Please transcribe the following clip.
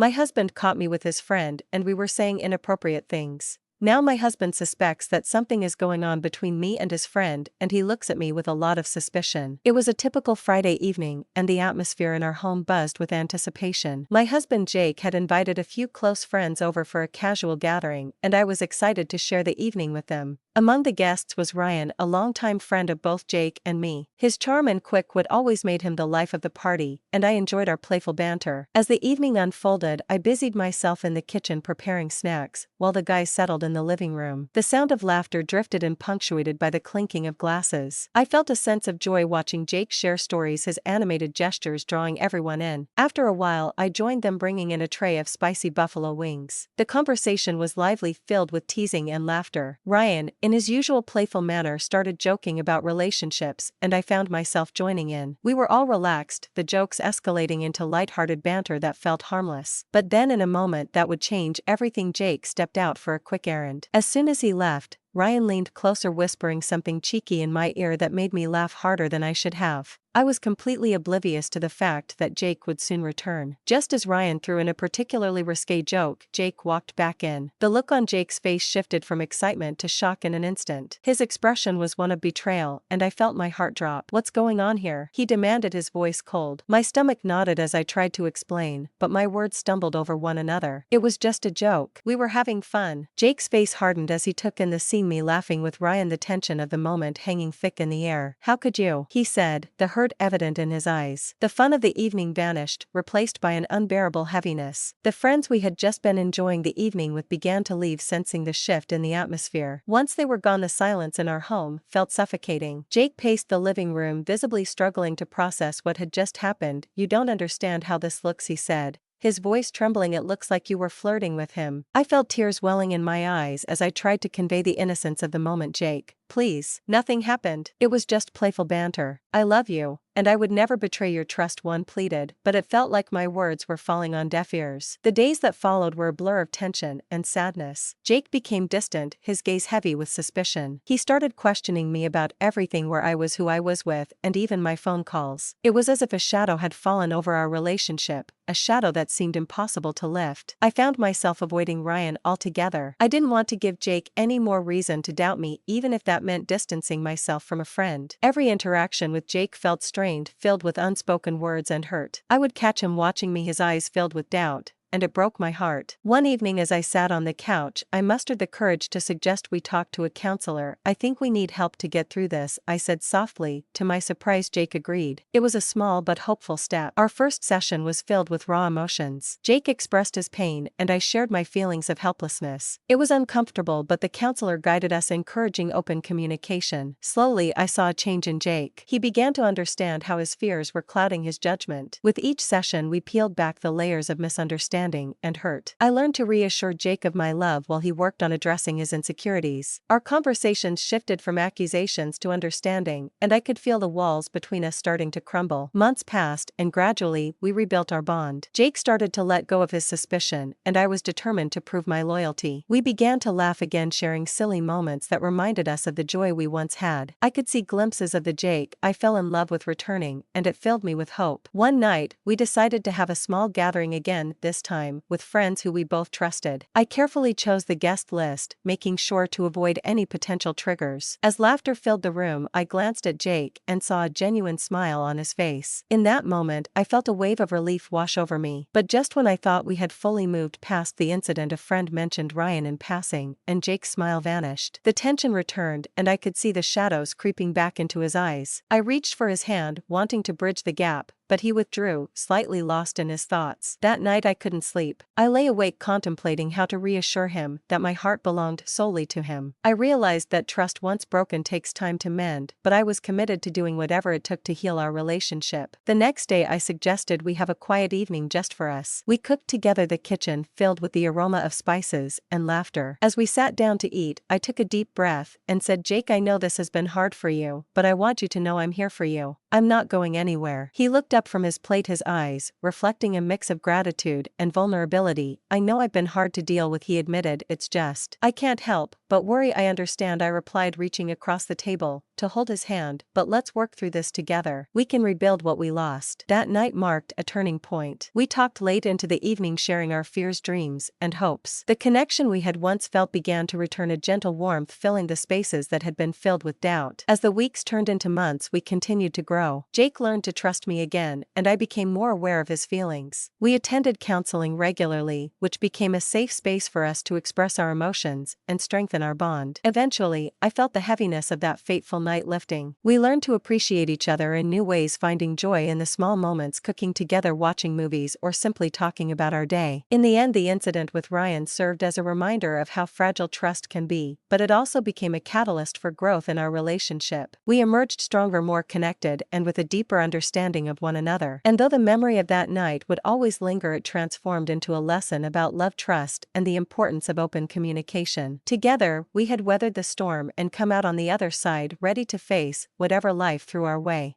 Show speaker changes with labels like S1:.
S1: My husband caught me with his friend and we were saying inappropriate things. Now my husband suspects that something is going on between me and his friend and he looks at me with a lot of suspicion. It was a typical Friday evening and the atmosphere in our home buzzed with anticipation. My husband Jake had invited a few close friends over for a casual gathering and I was excited to share the evening with them. Among the guests was Ryan, a longtime friend of both Jake and me. His charm and quick wit always made him the life of the party, and I enjoyed our playful banter. As the evening unfolded, I busied myself in the kitchen preparing snacks, while the guys settled in the living room. The sound of laughter drifted in, punctuated by the clinking of glasses. I felt a sense of joy watching Jake share stories, his animated gestures drawing everyone in. After a while, I joined them, bringing in a tray of spicy buffalo wings. The conversation was lively, filled with teasing and laughter. Ryan, in his usual playful manner, started joking about relationships, and I found myself joining in. We were all relaxed, the jokes escalating into light-hearted banter that felt harmless. But then, in a moment that would change everything, Jake stepped out for a quick errand. As soon as he left, Ryan leaned closer, whispering something cheeky in my ear that made me laugh harder than I should have. I was completely oblivious to the fact that Jake would soon return. Just as Ryan threw in a particularly risque joke, Jake walked back in. The look on Jake's face shifted from excitement to shock in an instant. His expression was one of betrayal, and I felt my heart drop. "What's going on here?" he demanded, his voice cold. My stomach nodded as I tried to explain, but my words stumbled over one another. "It was just a joke. We were having fun." Jake's face hardened as he took in the scene, me laughing with Ryan, the tension of the moment hanging thick in the air. "How could you?" he said, the hurt evident in his eyes. The fun of the evening vanished, replaced by an unbearable heaviness. The friends we had just been enjoying the evening with began to leave, sensing the shift in the atmosphere. Once they were gone, the silence in our home felt suffocating. Jake paced the living room, visibly struggling to process what had just happened. "You don't understand how this looks," he said, his voice trembling. "It looks like you were flirting with him." I felt tears welling in my eyes as I tried to convey the innocence of the moment. "Jake, please, nothing happened. It was just playful banter. I love you, and I would never betray your trust," one pleaded, but it felt like my words were falling on deaf ears. The days that followed were a blur of tension and sadness. Jake became distant, his gaze heavy with suspicion. He started questioning me about everything: where I was, who I was with, and even my phone calls. It was as if a shadow had fallen over our relationship, a shadow that seemed impossible to lift. I found myself avoiding Ryan altogether. I didn't want to give Jake any more reason to doubt me, even if that meant distancing myself from a friend. Every interaction with Jake felt strained, filled with unspoken words and hurt. I would catch him watching me, his eyes filled with doubt, and it broke my heart. One evening, as I sat on the couch, I mustered the courage to suggest we talk to a counselor. "I think we need help to get through this," I said softly. To my surprise, Jake agreed. It was a small but hopeful step. Our first session was filled with raw emotions. Jake expressed his pain, and I shared my feelings of helplessness. It was uncomfortable, but the counselor guided us, encouraging open communication. Slowly, I saw a change in Jake. He began to understand how his fears were clouding his judgment. With each session, we peeled back the layers of misunderstanding and hurt. I learned to reassure Jake of my love while he worked on addressing his insecurities. Our conversations shifted from accusations to understanding, and I could feel the walls between us starting to crumble. Months passed, and gradually, we rebuilt our bond. Jake started to let go of his suspicion, and I was determined to prove my loyalty. We began to laugh again, sharing silly moments that reminded us of the joy we once had. I could see glimpses of the Jake I fell in love with returning, and it filled me with hope. One night, we decided to have a small gathering again, this time with friends who we both trusted. I carefully chose the guest list, making sure to avoid any potential triggers. As laughter filled the room, I glanced at Jake and saw a genuine smile on his face. In that moment, I felt a wave of relief wash over me. But just when I thought we had fully moved past the incident, a friend mentioned Ryan in passing, and Jake's smile vanished. The tension returned, and I could see the shadows creeping back into his eyes. I reached for his hand, wanting to bridge the gap, but he withdrew, slightly lost in his thoughts. That night I couldn't sleep. I lay awake contemplating how to reassure him that my heart belonged solely to him. I realized that trust once broken takes time to mend, but I was committed to doing whatever it took to heal our relationship. The next day I suggested we have a quiet evening just for us. We cooked together, the kitchen filled with the aroma of spices and laughter. As we sat down to eat, I took a deep breath and said, "Jake, I know this has been hard for you, but I want you to know I'm here for you. I'm not going anywhere." He looked up from his plate, his eyes reflecting a mix of gratitude and vulnerability. "I know I've been hard to deal with," he admitted. "It's just I can't help But worry, I understand, I replied, reaching across the table to hold his hand, but let's work through this together. We can rebuild what we lost. That night marked a turning point. We talked late into the evening, sharing our fears, dreams, and hopes. The connection we had once felt began to return, a gentle warmth filling the spaces that had been filled with doubt. As the weeks turned into months, we continued to grow. Jake learned to trust me again, and I became more aware of his feelings. We attended counseling regularly, which became a safe space for us to express our emotions and strengthen our bond. Eventually, I felt the heaviness of that fateful night lifting. We learned to appreciate each other in new ways, finding joy in the small moments, cooking together, watching movies, or simply talking about our day. In the end, the incident with Ryan served as a reminder of how fragile trust can be, but it also became a catalyst for growth in our relationship. We emerged stronger, more connected, and with a deeper understanding of one another. And though the memory of that night would always linger, it transformed into a lesson about love, trust, and the importance of open communication. Together, we had weathered the storm and come out on the other side, ready to face whatever life threw our way.